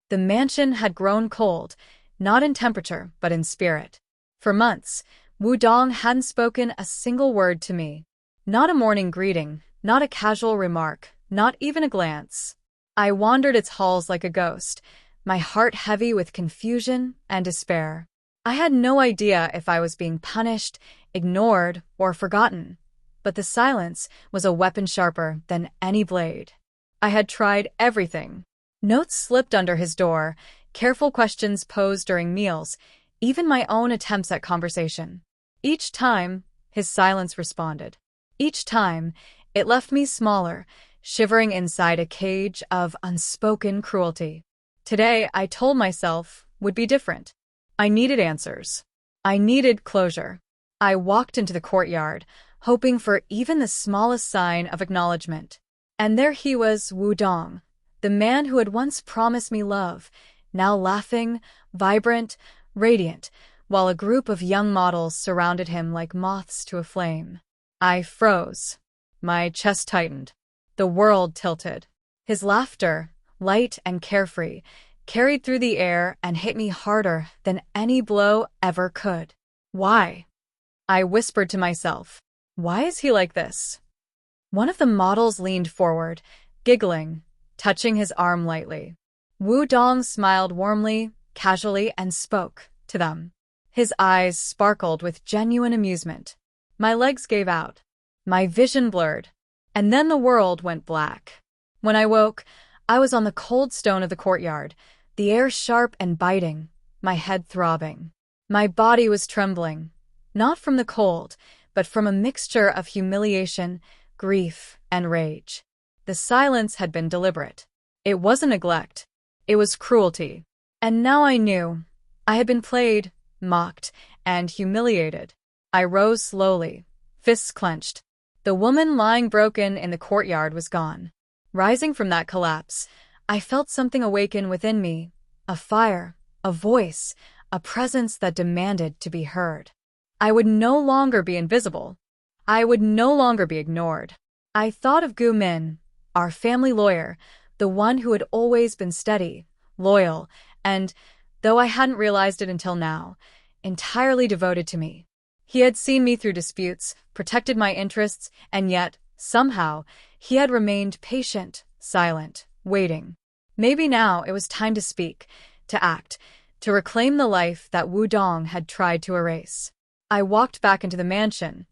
The mansion had grown cold, not in temperature, but in spirit. For months, Wudong hadn't spoken a single word to me. Not a morning greeting, not a casual remark, not even a glance. I wandered its halls like a ghost, my heart heavy with confusion and despair. I had no idea if I was being punished, ignored, or forgotten. But the silence was a weapon sharper than any blade. I had tried everything. Notes slipped under his door, careful questions posed during meals, even my own attempts at conversation. Each time, his silence responded. Each time, it left me smaller, shivering inside a cage of unspoken cruelty. Today, I told myself, would be different. I needed answers. I needed closure. I walked into the courtyard, hoping for even the smallest sign of acknowledgement. And there he was, Wudong, the man who had once promised me love, now laughing, vibrant, radiant, while a group of young models surrounded him like moths to a flame. I froze. My chest tightened. The world tilted. His laughter, light and carefree, carried through the air and hit me harder than any blow ever could. Why? I whispered to myself. Why is he like this? One of the models leaned forward, giggling, touching his arm lightly. Wudong smiled warmly, casually, and spoke to them. His eyes sparkled with genuine amusement. My legs gave out. My vision blurred. And then the world went black. When I woke, I was on the cold stone of the courtyard, the air sharp and biting, my head throbbing. My body was trembling, not from the cold, but from a mixture of humiliation, grief, and rage. The silence had been deliberate. It wasn't neglect. It was cruelty. And now I knew. I had been played, mocked, and humiliated. I rose slowly, fists clenched. The woman lying broken in the courtyard was gone. Rising from that collapse, I felt something awaken within me, a fire, a voice, a presence that demanded to be heard. I would no longer be invisible. I would no longer be ignored. I thought of Gu Min, our family lawyer, the one who had always been steady, loyal, and, though I hadn't realized it until now, entirely devoted to me. He had seen me through disputes, protected my interests, and yet, somehow, he had remained patient, silent, waiting. Maybe now it was time to speak, to act, to reclaim the life that Wudong had tried to erase. I walked back into the mansion,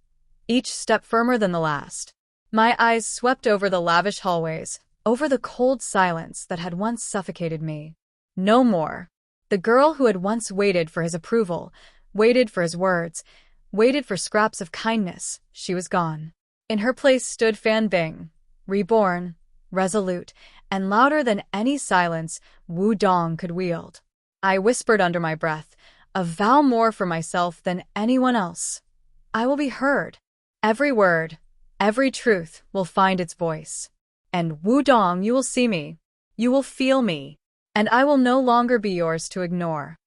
each step firmer than the last. My eyes swept over the lavish hallways, over the cold silence that had once suffocated me. No more. The girl who had once waited for his approval, waited for his words, waited for scraps of kindness, she was gone. In her place stood Fan Bing, reborn, resolute, and louder than any silence Wudong could wield. I whispered under my breath, a vow more for myself than anyone else. I will be heard. Every word, every truth will find its voice. And Wudong, you will see me. You will feel me. And I will no longer be yours to ignore.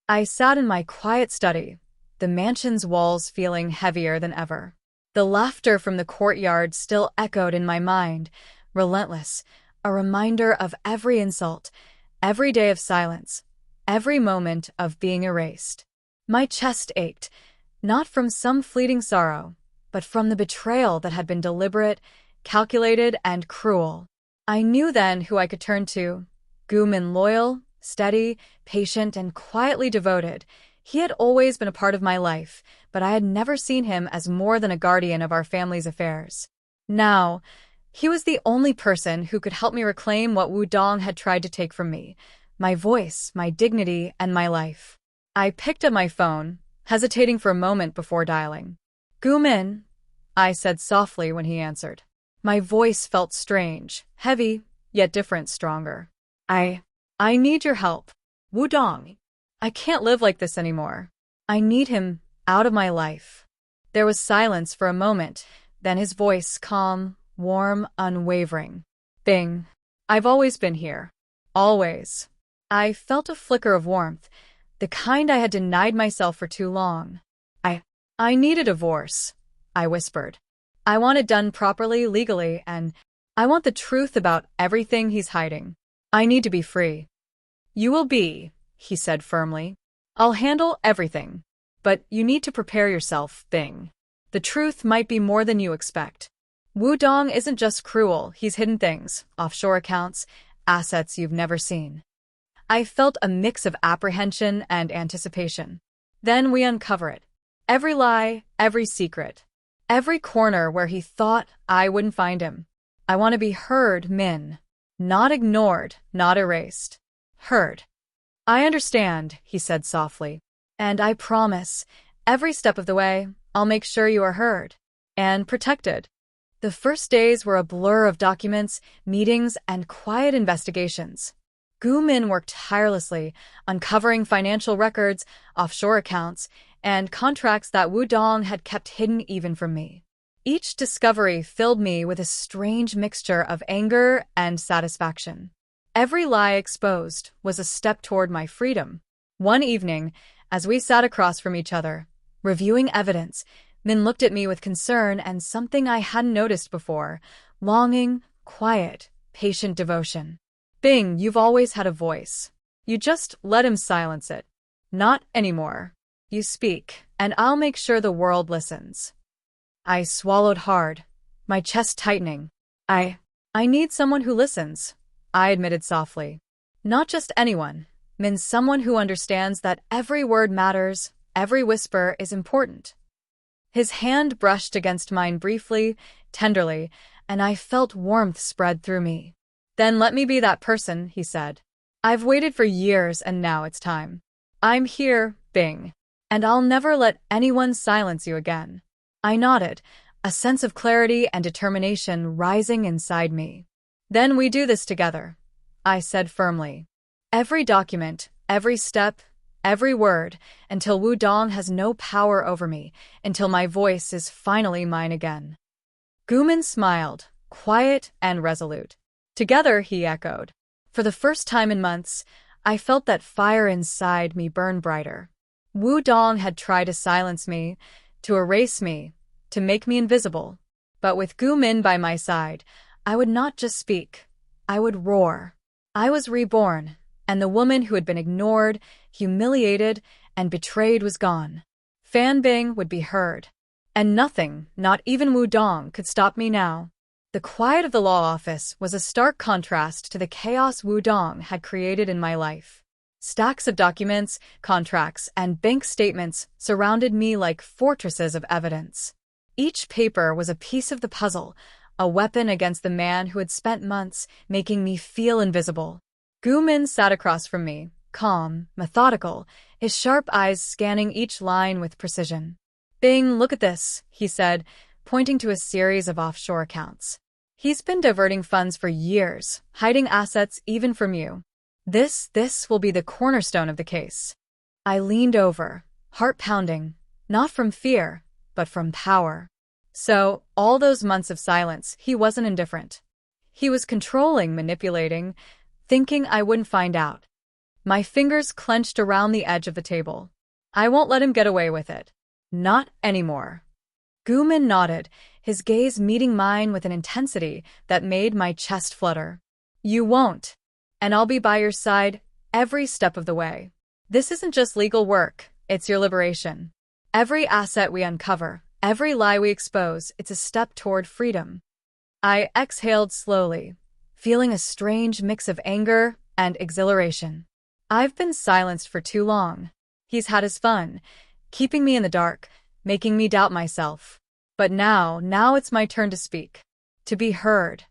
I sat in my quiet study, the mansion's walls feeling heavier than ever. The laughter from the courtyard still echoed in my mind, relentless, a reminder of every insult, every day of silence, every moment of being erased. My chest ached, not from some fleeting sorrow, but from the betrayal that had been deliberate, calculated, and cruel. I knew then who I could turn to. Gu Min, loyal, steady, patient, and quietly devoted. He had always been a part of my life, but I had never seen him as more than a guardian of our family's affairs. Now, he was the only person who could help me reclaim what Wudong had tried to take from me, my voice, my dignity, and my life. I picked up my phone, hesitating for a moment before dialing. Gu Min, I said softly when he answered. My voice felt strange, heavy, yet different, stronger. I need your help. Wudong. I can't live like this anymore. I need him out of my life. There was silence for a moment, then his voice calm, warm, unwavering. Bing. I've always been here. Always. I felt a flicker of warmth, the kind I had denied myself for too long. I need a divorce, I whispered. I want it done properly, legally, and I want the truth about everything he's hiding. I need to be free. You will be, he said firmly. I'll handle everything. But you need to prepare yourself, Bing. The truth might be more than you expect. Wudong isn't just cruel, he's hidden things, offshore accounts, assets you've never seen. I felt a mix of apprehension and anticipation. Then we uncover it. Every lie, every secret. Every corner where he thought I wouldn't find him. I want to be heard, Min. Not ignored, not erased. Heard. I understand, he said softly. And I promise, every step of the way, I'll make sure you are heard. And protected. The first days were a blur of documents, meetings, and quiet investigations. Gu Min worked tirelessly, uncovering financial records, offshore accounts, and contracts that Wudong had kept hidden even from me. Each discovery filled me with a strange mixture of anger and satisfaction. Every lie exposed was a step toward my freedom. One evening, as we sat across from each other, reviewing evidence, Min looked at me with concern and something I hadn't noticed before: longing, quiet, patient devotion. Bing, you've always had a voice. You just let him silence it. Not anymore. You speak, and I'll make sure the world listens. I swallowed hard, my chest tightening. I need someone who listens, I admitted softly. Not just anyone, Min, someone who understands that every word matters, every whisper is important. His hand brushed against mine briefly, tenderly, and I felt warmth spread through me. Then let me be that person, he said. I've waited for years and now it's time. I'm here, Bing. And I'll never let anyone silence you again. I nodded, a sense of clarity and determination rising inside me. Then we do this together, I said firmly. Every document, every step, every word, until Wudong has no power over me, until my voice is finally mine again. Gu Min smiled, quiet and resolute. Together, he echoed. For the first time in months, I felt that fire inside me burn brighter. Wudong had tried to silence me, to erase me, to make me invisible. But with Gu Min by my side, I would not just speak, I would roar. I was reborn, and the woman who had been ignored, humiliated, and betrayed was gone. Fan Bing would be heard. And nothing, not even Wudong, could stop me now. The quiet of the law office was a stark contrast to the chaos Wudong had created in my life. Stacks of documents, contracts, and bank statements surrounded me like fortresses of evidence. Each paper was a piece of the puzzle, a weapon against the man who had spent months making me feel invisible. Gu Min sat across from me, calm, methodical, his sharp eyes scanning each line with precision. Bing, look at this, he said, pointing to a series of offshore accounts. He's been diverting funds for years, hiding assets even from you. This will be the cornerstone of the case. I leaned over, heart pounding, not from fear, but from power. So, all those months of silence, he wasn't indifferent. He was controlling, manipulating, thinking I wouldn't find out. My fingers clenched around the edge of the table. I won't let him get away with it. Not anymore. Gu Min nodded, his gaze meeting mine with an intensity that made my chest flutter. You won't. And I'll be by your side every step of the way. This isn't just legal work, it's your liberation. Every asset we uncover, every lie we expose, it's a step toward freedom. I exhaled slowly, feeling a strange mix of anger and exhilaration. I've been silenced for too long. He's had his fun, keeping me in the dark, making me doubt myself. But now it's my turn to speak, to be heard.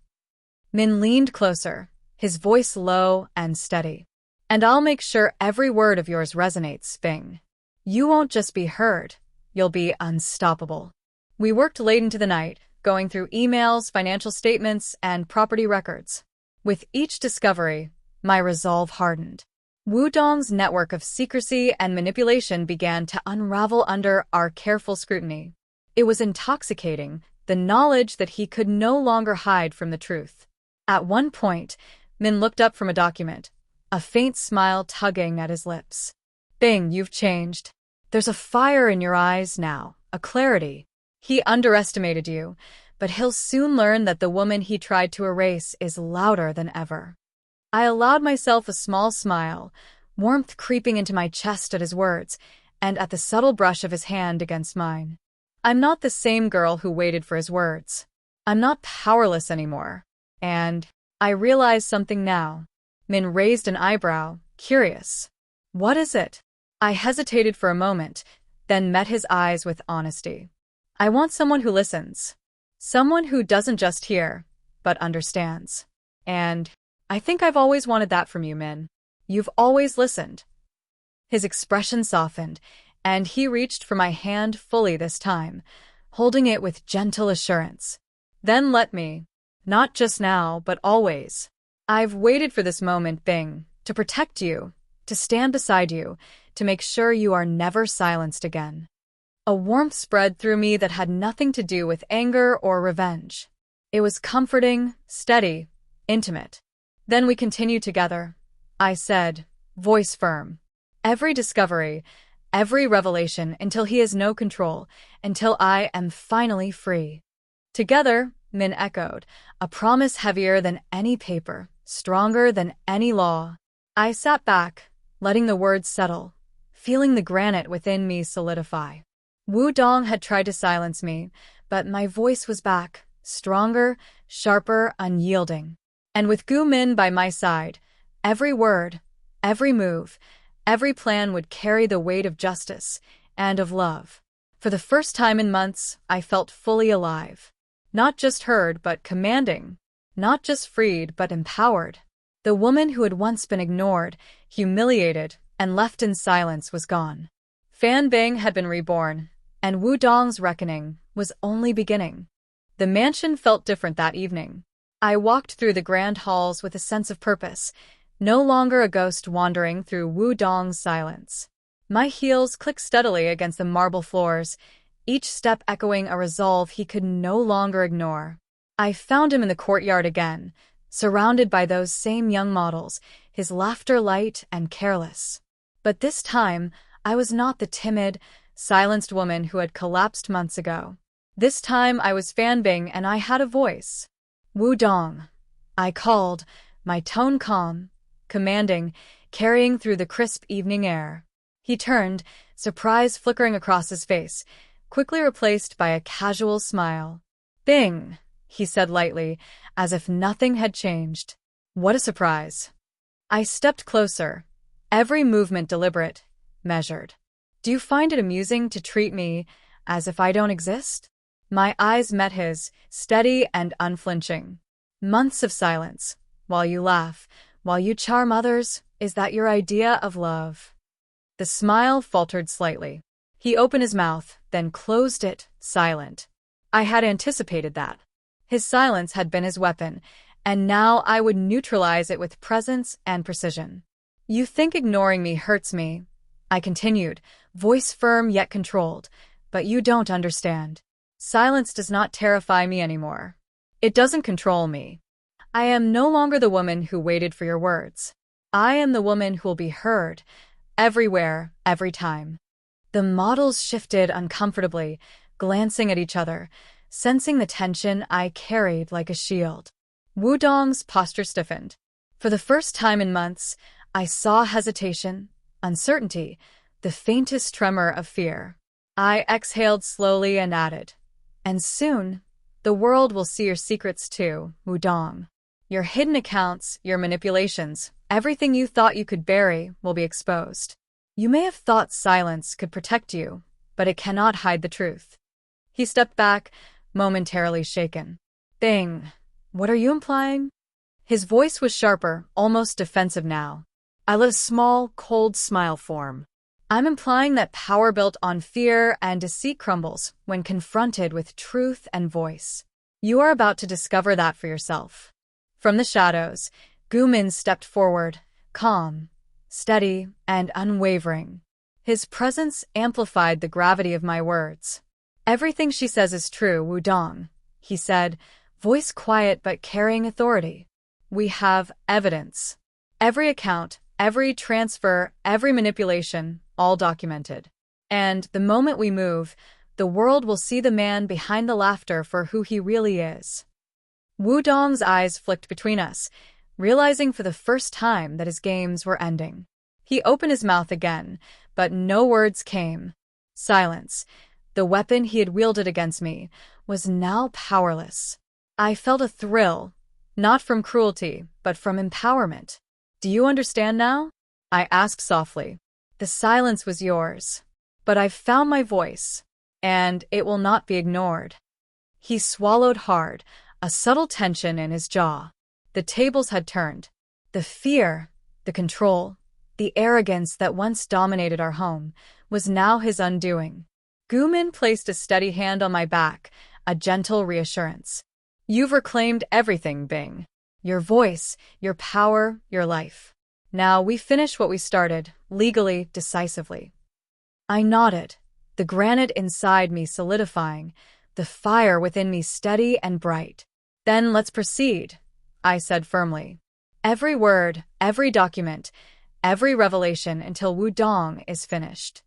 Min leaned closer, his voice low and steady. And I'll make sure every word of yours resonates, Bing. You won't just be heard, you'll be unstoppable. We worked late into the night, going through emails, financial statements, and property records. With each discovery, my resolve hardened. Wudong's network of secrecy and manipulation began to unravel under our careful scrutiny. It was intoxicating, the knowledge that he could no longer hide from the truth. At one point, Min looked up from a document, a faint smile tugging at his lips. Bing, you've changed. There's a fire in your eyes now, a clarity. He underestimated you, but he'll soon learn that the woman he tried to erase is louder than ever. I allowed myself a small smile, warmth creeping into my chest at his words, and at the subtle brush of his hand against mine. I'm not the same girl who waited for his words. I'm not powerless anymore. And I realize something now. Min raised an eyebrow, curious. What is it? I hesitated for a moment, then met his eyes with honesty. I want someone who listens. Someone who doesn't just hear, but understands. And I think I've always wanted that from you, Min. You've always listened. His expression softened, and he reached for my hand fully this time, holding it with gentle assurance. Then let me. Not just now, but always. I've waited for this moment, Bing, to protect you, to stand beside you, to make sure you are never silenced again. A warmth spread through me that had nothing to do with anger or revenge. It was comforting, steady, intimate. Then we continued together. I said, voice firm. Every discovery, every revelation until he has no control, until I am finally free. Together, Min echoed, a promise heavier than any paper, stronger than any law. I sat back, letting the words settle, feeling the granite within me solidify. Wu Dong had tried to silence me, but my voice was back, stronger, sharper, unyielding. And with Gu Min by my side, every word, every move, every plan would carry the weight of justice and of love. For the first time in months, I felt fully alive. Not just heard, but commanding. Not just freed, but empowered. The woman who had once been ignored, humiliated, and left in silence was gone. Fan Bing had been reborn, and Wu Dong's reckoning was only beginning. The mansion felt different that evening. I walked through the grand halls with a sense of purpose, no longer a ghost wandering through Wu Dong's silence. My heels clicked steadily against the marble floors, each step echoing a resolve he could no longer ignore. I found him in the courtyard again, surrounded by those same young models, his laughter light and careless. But this time, I was not the timid, silenced woman who had collapsed months ago. This time I was Fan Bing and I had a voice. Wu Dong. I called, my tone calm, commanding, carrying through the crisp evening air. He turned, surprise flickering across his face, quickly replaced by a casual smile. Bing, he said lightly, as if nothing had changed. What a surprise. I stepped closer, every movement deliberate, measured. Do you find it amusing to treat me as if I don't exist? My eyes met his, steady and unflinching. Months of silence, while you laugh, while you charm others, is that your idea of love? The smile faltered slightly. He opened his mouth, then closed it, silent. I had anticipated that. His silence had been his weapon, and now I would neutralize it with presence and precision. You think ignoring me hurts me, I continued, voice firm yet controlled, but you don't understand. Silence does not terrify me anymore. It doesn't control me. I am no longer the woman who waited for your words. I am the woman who will be heard, everywhere, every time. The models shifted uncomfortably, glancing at each other, sensing the tension I carried like a shield. Wu Dong's posture stiffened. For the first time in months, I saw hesitation, uncertainty, the faintest tremor of fear. I exhaled slowly and added, and soon, the world will see your secrets too, Wu Dong. Your hidden accounts, your manipulations, everything you thought you could bury will be exposed. You may have thought silence could protect you, but it cannot hide the truth. He stepped back, momentarily shaken. Bing, what are you implying? His voice was sharper, almost defensive now. I let a small, cold smile form. I'm implying that power built on fear and deceit crumbles when confronted with truth and voice. You are about to discover that for yourself. From the shadows, Gu Min stepped forward, calm, steady, and unwavering. His presence amplified the gravity of my words. Everything she says is true, Wu Dong, he said, voice quiet but carrying authority. We have evidence. Every account, every transfer, every manipulation, all documented. And the moment we move, the world will see the man behind the laughter for who he really is. Wu Dong's eyes flicked between us, realizing for the first time that his games were ending. He opened his mouth again, but no words came. Silence. The weapon he had wielded against me was now powerless. I felt a thrill, not from cruelty, but from empowerment. "Do you understand now?" I asked softly. "The silence was yours. But I've found my voice, and it will not be ignored." He swallowed hard, a subtle tension in his jaw. The tables had turned. The fear, the control, the arrogance that once dominated our home was now his undoing. Gumin placed a steady hand on my back, a gentle reassurance. "You've reclaimed everything, Bing. Your voice, your power, your life. Now we finish what we started, legally, decisively." I nodded, the granite inside me solidifying, the fire within me steady and bright. "Then let's proceed," I said firmly. "Every word, every document, every revelation until Wudong is finished."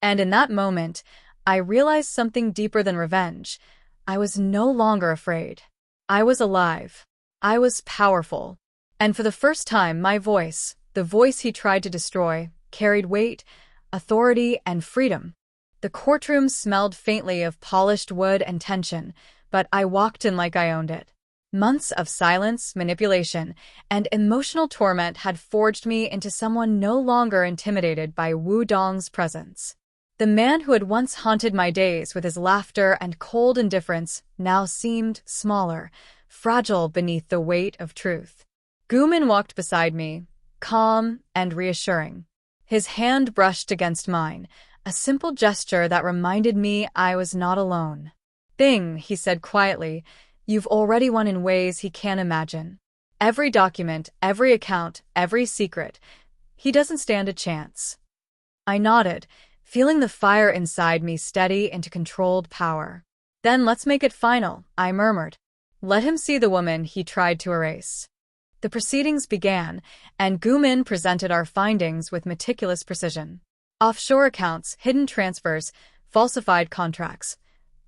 And in that moment, I realized something deeper than revenge. I was no longer afraid. I was alive. I was powerful. And for the first time, my voice, the voice he tried to destroy, carried weight, authority, and freedom. The courtroom smelled faintly of polished wood and tension, but I walked in like I owned it. Months of silence, manipulation, and emotional torment had forged me into someone no longer intimidated by Wudong's presence. The man who had once haunted my days with his laughter and cold indifference now seemed smaller, fragile beneath the weight of truth. Gumin walked beside me, calm and reassuring. His hand brushed against mine, a simple gesture that reminded me I was not alone. "Bing," he said quietly, "you've already won in ways he can't imagine. Every document, every account, every secret. He doesn't stand a chance." I nodded, feeling the fire inside me steady into controlled power. "Then let's make it final," I murmured. "Let him see the woman he tried to erase." The proceedings began, and Gumin presented our findings with meticulous precision. Offshore accounts, hidden transfers, falsified contracts.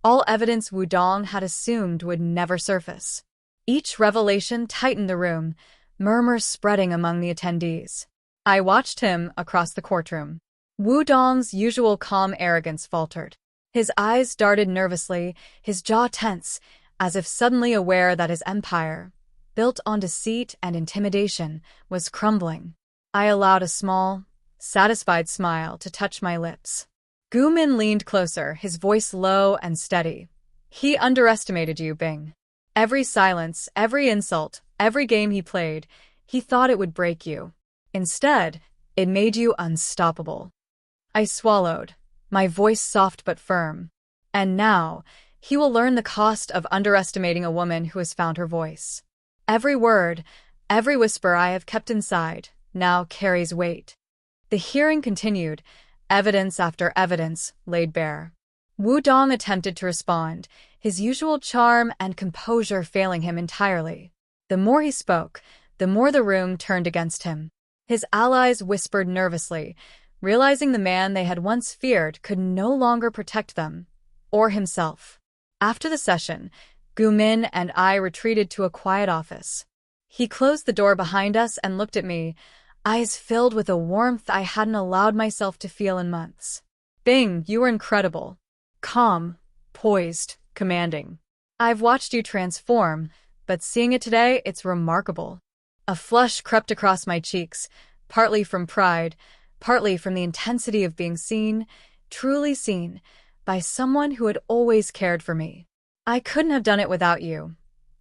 All evidence Wudong had assumed would never surface. Each revelation tightened the room, murmurs spreading among the attendees. I watched him across the courtroom. Wudong's usual calm arrogance faltered. His eyes darted nervously, his jaw tense, as if suddenly aware that his empire, built on deceit and intimidation, was crumbling. I allowed a small, satisfied smile to touch my lips. Gumin leaned closer, his voice low and steady. "He underestimated you, Bing. Every silence, every insult, every game he played, he thought it would break you. Instead, it made you unstoppable." I swallowed, my voice soft but firm. "And now, he will learn the cost of underestimating a woman who has found her voice. Every word, every whisper I have kept inside, now carries weight." The hearing continued, evidence after evidence laid bare. Wudong attempted to respond, his usual charm and composure failing him entirely. The more he spoke, the more the room turned against him. His allies whispered nervously, realizing the man they had once feared could no longer protect them, or himself. After the session, Gumin and I retreated to a quiet office. He closed the door behind us and looked at me, eyes filled with a warmth I hadn't allowed myself to feel in months. "Bing, you were incredible. Calm, poised, commanding. I've watched you transform, but seeing it today, it's remarkable." A flush crept across my cheeks, partly from pride, partly from the intensity of being seen, truly seen, by someone who had always cared for me. "I couldn't have done it without you,"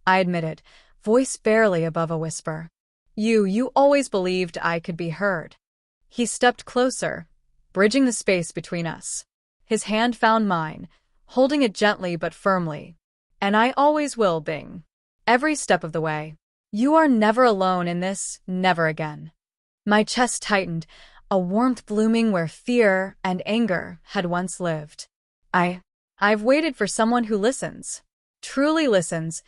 I admitted, voice barely above a whisper. You always believed I could be heard." He stepped closer, bridging the space between us. His hand found mine, holding it gently but firmly. "And I always will, Bing. Every step of the way. You are never alone in this, never again." My chest tightened, a warmth blooming where fear and anger had once lived. I've waited for someone who listens. Truly listens,"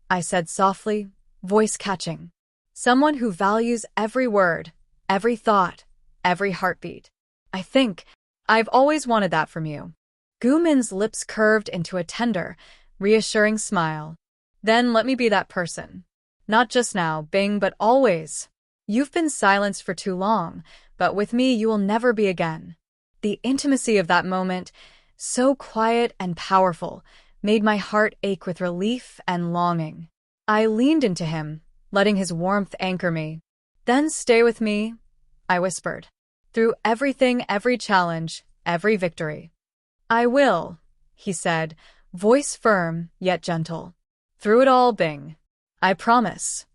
I said softly, voice catching. "Someone who values every word, every thought, every heartbeat. I think I've always wanted that from you." Gumin's lips curved into a tender, reassuring smile. "Then let me be that person." Not just now, Bing, but always. You've been silenced for too long, but with me you will never be again. The intimacy of that moment, so quiet and powerful, made my heart ache with relief and longing. I leaned into him, letting his warmth anchor me. Then stay with me, I whispered. Through everything, every challenge, every victory. I will, he said, voice firm yet gentle. Through it all, Bing. I promise.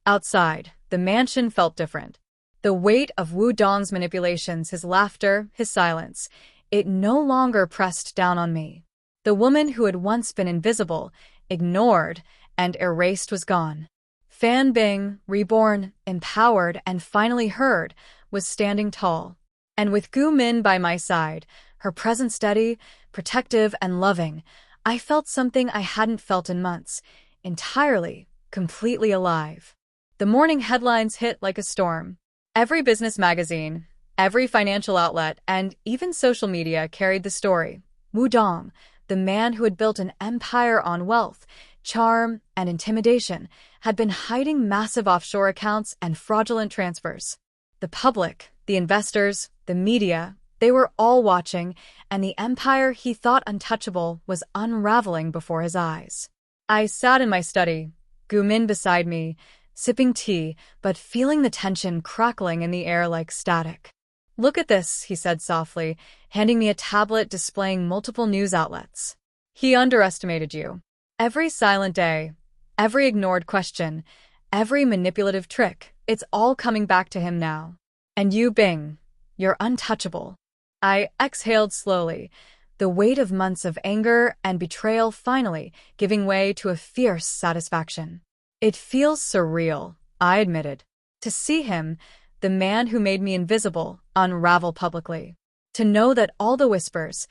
Outside, the mansion felt different. The weight of Wu Dong's manipulations, his laughter, his silence, it no longer pressed down on me. The woman who had once been invisible, ignored, and erased was gone. Fan Bing, reborn, empowered, and finally heard, was standing tall. And with Gu Min by my side, her presence steady, protective, and loving, I felt something I hadn't felt in months, entirely, completely alive. The morning headlines hit like a storm. Every business magazine, every financial outlet, and even social media carried the story. Wu Dong, the man who had built an empire on wealth, charm, and intimidation, had been hiding massive offshore accounts and fraudulent transfers. The public, the investors, the media, they were all watching, and the empire he thought untouchable was unraveling before his eyes. I sat in my study, Gu Min beside me, sipping tea, but feeling the tension crackling in the air like static. Look at this, he said softly, handing me a tablet displaying multiple news outlets. He underestimated you. Every silent day, every ignored question, every manipulative trick, it's all coming back to him now. And you, Bing, you're untouchable. I exhaled slowly, the weight of months of anger and betrayal finally giving way to a fierce satisfaction. It feels surreal, I admitted, to see him, the man who made me invisible, unravel publicly. To know that all the whispers,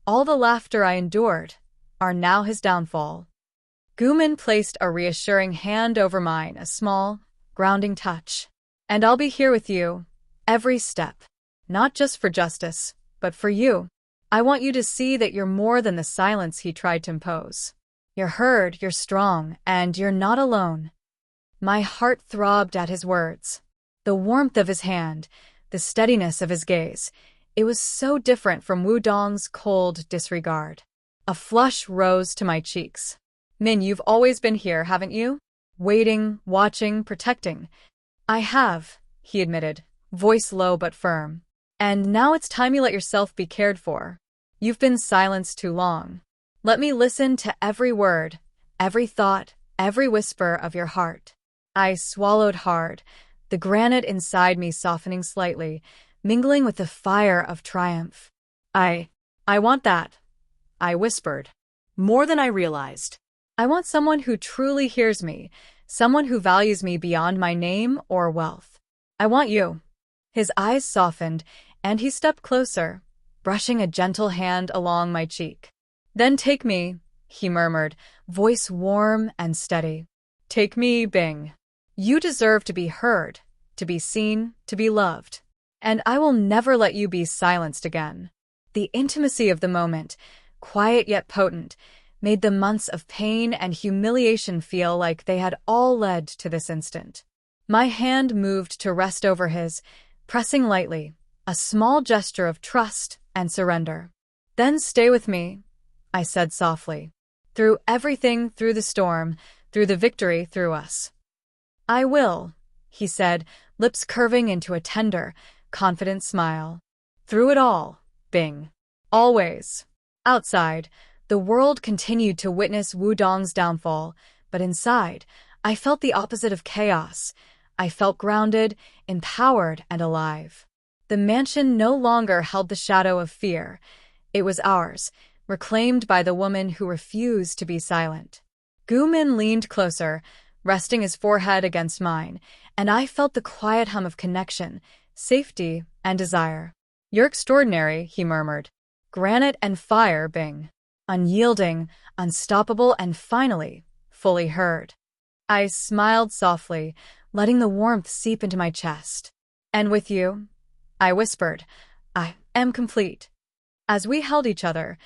all the laughter I endured, are now his downfall. Gu Min placed a reassuring hand over mine, a small, grounding touch. And I'll be here with you, every step. Not just for justice, but for you. I want you to see that you're more than the silence he tried to impose. You're heard, you're strong, and you're not alone. My heart throbbed at his words. The warmth of his hand, the steadiness of his gaze, it was so different from Wu Dong's cold disregard. A flush rose to my cheeks. Min, you've always been here, haven't you? Waiting, watching, protecting. I have, he admitted, voice low but firm. And now it's time you let yourself be cared for. You've been silenced too long. Let me listen to every word, every thought, every whisper of your heart. I swallowed hard, the granite inside me softening slightly, mingling with the fire of triumph. I want that, I whispered. More than I realized. I want someone who truly hears me, someone who values me beyond my name or wealth. I want you. His eyes softened, and he stepped closer, brushing a gentle hand along my cheek. Then take me, he murmured, voice warm and steady. Take me, Bing. You deserve to be heard, to be seen, to be loved. And I will never let you be silenced again. The intimacy of the moment, quiet yet potent, made the months of pain and humiliation feel like they had all led to this instant. My hand moved to rest over his, pressing lightly, a small gesture of trust and surrender. Then stay with me, I said softly. Through everything, through the storm, through the victory, through us. I will, he said, lips curving into a tender, confident smile. Through it all, Bing. Always. Outside, the world continued to witness Wu Dong's downfall, but inside, I felt the opposite of chaos. I felt grounded, empowered, and alive. The mansion no longer held the shadow of fear. It was ours, reclaimed by the woman who refused to be silent. Gu Min leaned closer, resting his forehead against mine, and I felt the quiet hum of connection, safety, and desire. You're extraordinary, he murmured. Granite and fire, Bing. Unyielding, unstoppable, and finally, fully heard. I smiled softly, letting the warmth seep into my chest. And with you, I whispered, I am complete. As we held each other,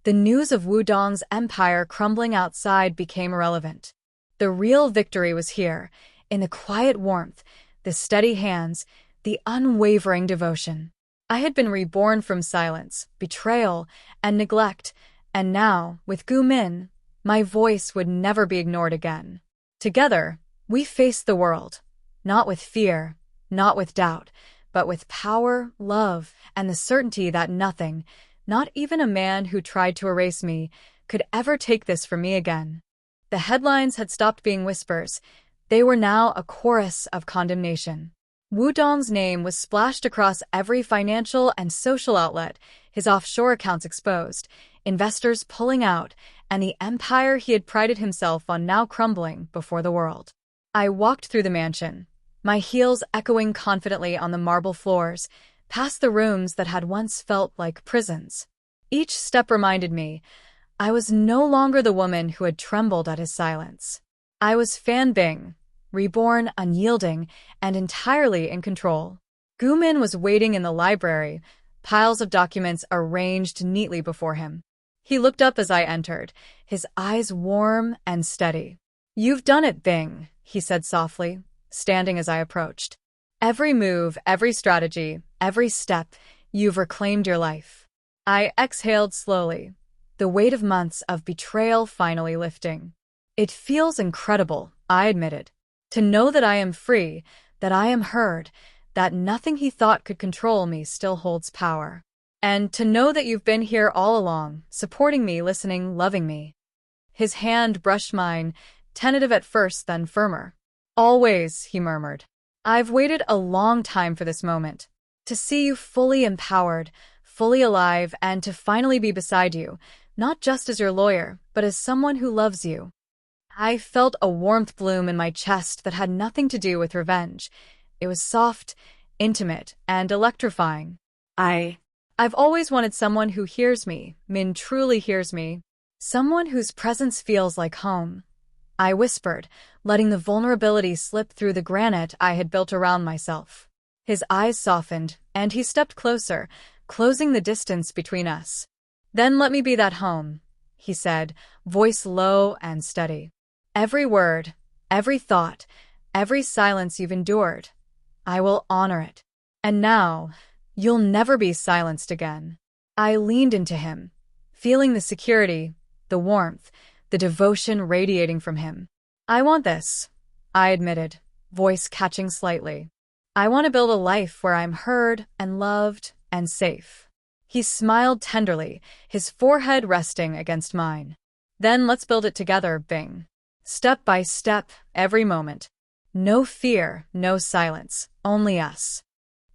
the news of Wu Dong's empire crumbling outside became irrelevant. The real victory was here, in the quiet warmth, the steady hands, the unwavering devotion. I had been reborn from silence, betrayal, and neglect, and now, with Gu Min, my voice would never be ignored again. Together, we faced the world, not with fear, not with doubt, but with power, love, and the certainty that nothing, not even a man who tried to erase me, could ever take this from me again. The headlines had stopped being whispers. They were now a chorus of condemnation. Wu Dong's name was splashed across every financial and social outlet, his offshore accounts exposed, investors pulling out, and the empire he had prided himself on now crumbling before the world. I walked through the mansion, my heels echoing confidently on the marble floors, past the rooms that had once felt like prisons. Each step reminded me I was no longer the woman who had trembled at his silence. I was Fan Bing, reborn, unyielding, and entirely in control. Gu Min was waiting in the library, piles of documents arranged neatly before him. He looked up as I entered, his eyes warm and steady. "You've done it, Bing," he said softly, standing as I approached. "Every move, every strategy, every step, you've reclaimed your life." I exhaled slowly, the weight of months of betrayal finally lifting. "It feels incredible," I admitted. "To know that I am free, that I am heard, that nothing he thought could control me still holds power. And to know that you've been here all along, supporting me, listening, loving me." His hand brushed mine, tentative at first, then firmer. "Always," he murmured. "I've waited a long time for this moment. To see you fully empowered, fully alive, and to finally be beside you, not just as your lawyer, but as someone who loves you." I felt a warmth bloom in my chest that had nothing to do with revenge. It was soft, intimate, and electrifying. I've always wanted someone who hears me, Min truly hears me. Someone whose presence feels like home. I whispered, letting the vulnerability slip through the granite I had built around myself. His eyes softened, and he stepped closer, closing the distance between us. "Then let me be that home," he said, voice low and steady. "Every word, every thought, every silence you've endured, I will honor it. And now, you'll never be silenced again." I leaned into him, feeling the security, the warmth, the devotion radiating from him. "I want this," I admitted, voice catching slightly. "I want to build a life where I'm heard and loved and safe." He smiled tenderly, his forehead resting against mine. "Then let's build it together, Bing. Step by step, every moment. No fear, no silence, only us."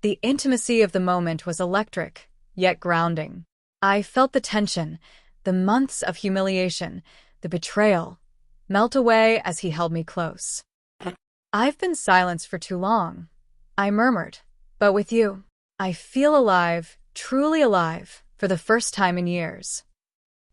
The intimacy of the moment was electric, yet grounding. I felt the tension, the months of humiliation, the betrayal, melt away as he held me close. "I've been silenced for too long," I murmured, "but with you, I feel alive, truly alive, for the first time in years."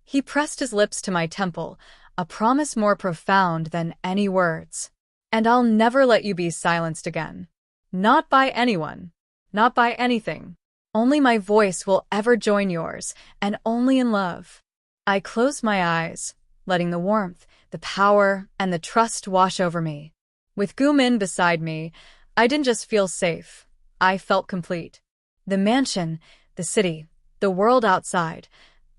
He pressed his lips to my temple, a promise more profound than any words. "And I'll never let you be silenced again. Not by anyone. Not by anything. Only my voice will ever join yours, and only in love." I closed my eyes, letting the warmth, the power, and the trust wash over me. With Gu Min beside me, I didn't just feel safe. I felt complete. The mansion, the city, the world outside,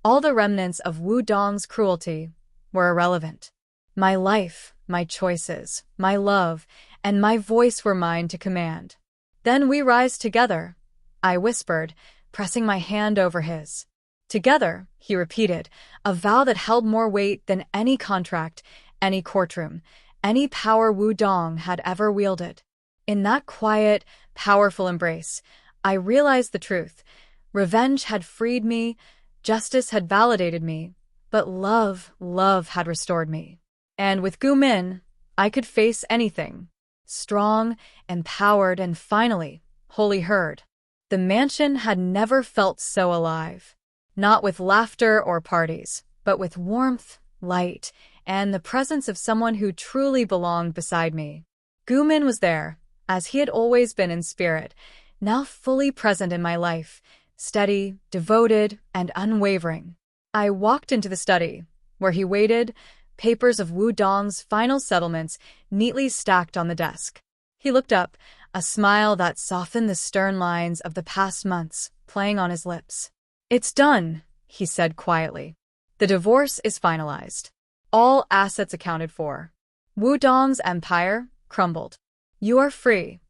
all the remnants of Wu Dong's cruelty were irrelevant. My life, my choices, my love, and my voice were mine to command. "Then we rise together," I whispered, pressing my hand over his. "Together," he repeated, a vow that held more weight than any contract, any courtroom, any power Wu Dong had ever wielded. In that quiet, powerful embrace, I realized the truth. Revenge had freed me, justice had validated me, but love had restored me. And with Gu Min, I could face anything. Strong, empowered, and finally, wholly heard. The mansion had never felt so alive. Not with laughter or parties, but with warmth, light, and the presence of someone who truly belonged beside me. Gu Min was there, as he had always been in spirit, now fully present in my life, steady, devoted, and unwavering. I walked into the study, where he waited, papers of Wu Dong's final settlements neatly stacked on the desk. He looked up, a smile that softened the stern lines of the past months playing on his lips. "It's done," he said quietly. "The divorce is finalized. All assets accounted for. Wu Dong's empire crumbled. You are free."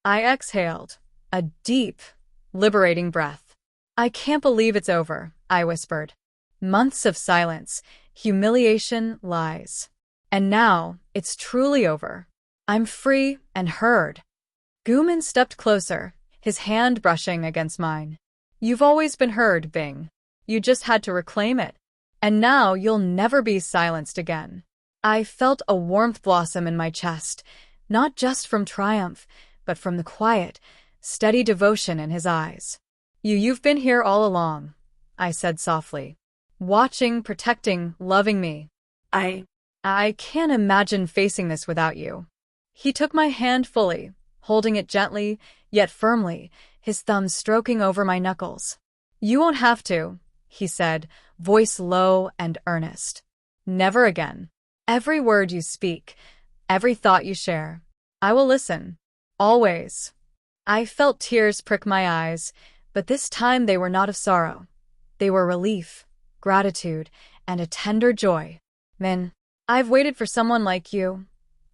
I exhaled, a deep, liberating breath. "I can't believe it's over," I whispered. Months of silence, humiliation, lies. And now, it's truly over. I'm free and heard. Gumin stepped closer, his hand brushing against mine. "You've always been heard, Bing. You just had to reclaim it. And now you'll never be silenced again." I felt a warmth blossom in my chest, not just from triumph, but from the quiet, steady devotion in his eyes. You've been here all along," I said softly. "Watching, protecting, loving me. I can't imagine facing this without you." He took my hand fully, holding it gently, yet firmly, his thumbs stroking over my knuckles. "You won't have to," he said, voice low and earnest. "Never again. Every word you speak, every thought you share, I will listen. Always." I felt tears prick my eyes, but this time they were not of sorrow. They were relief, gratitude, and a tender joy. "Min, I've waited for someone like you,"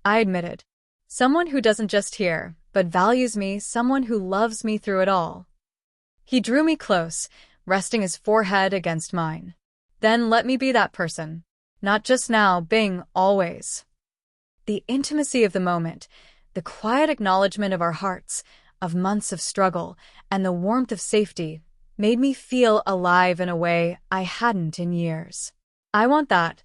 I admitted. "Someone who doesn't just hear, but values me, someone who loves me through it all." He drew me close, resting his forehead against mine. "Then let me be that person. Not just now, Bing, always." The intimacy of the moment, the quiet acknowledgement of our hearts, of months of struggle, and the warmth of safety made me feel alive in a way I hadn't in years. "I want that,"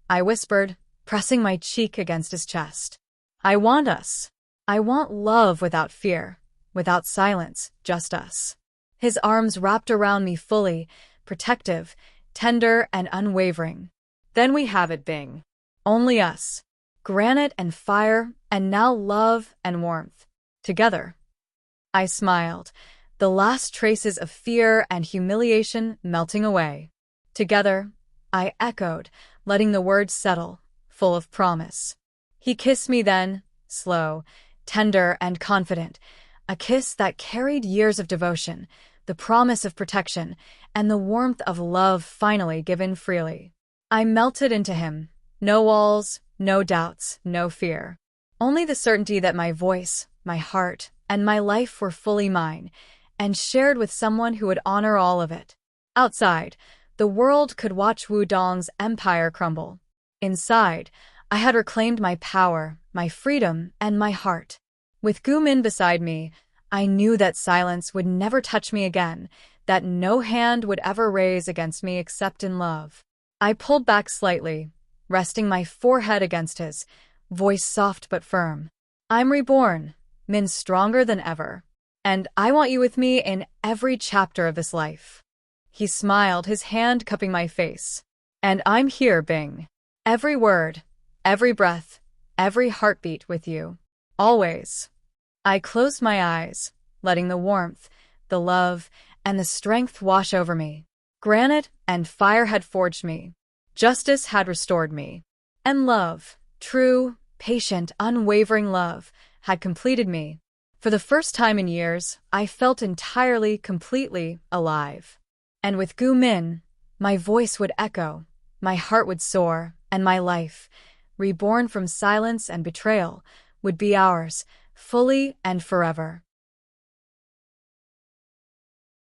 I whispered, pressing my cheek against his chest. "I want us. I want love without fear, without silence, just us." His arms wrapped around me fully, protective, tender, and unwavering. "Then we have it, Bing. Only us. Granite and fire, and now love and warmth. Together." I smiled, the last traces of fear and humiliation melting away. "Together," I echoed, letting the words settle, full of promise. He kissed me then, slow, tender, and confident, a kiss that carried years of devotion, the promise of protection, and the warmth of love finally given freely. I melted into him. No walls, no doubts, no fear. Only the certainty that my voice, my heart, and my life were fully mine, and shared with someone who would honor all of it. Outside, the world could watch Wu Dong's empire crumble. Inside, I had reclaimed my power, my freedom, and my heart. With Gumin beside me, I knew that silence would never touch me again, that no hand would ever raise against me except in love. I pulled back slightly, resting my forehead against his, voice soft but firm. "I'm reborn, Min, stronger than ever. And I want you with me in every chapter of this life." He smiled, his hand cupping my face. "And I'm here, Bing. Every word, every breath, every heartbeat with you. Always." I closed my eyes, letting the warmth, the love, and the strength wash over me. Granite and fire had forged me. Justice had restored me. And love, true, patient, unwavering love, had completed me. For the first time in years, I felt entirely, completely alive. And with Gu Min, my voice would echo, my heart would soar, and my life, reborn from silence and betrayal, would be ours, fully and forever.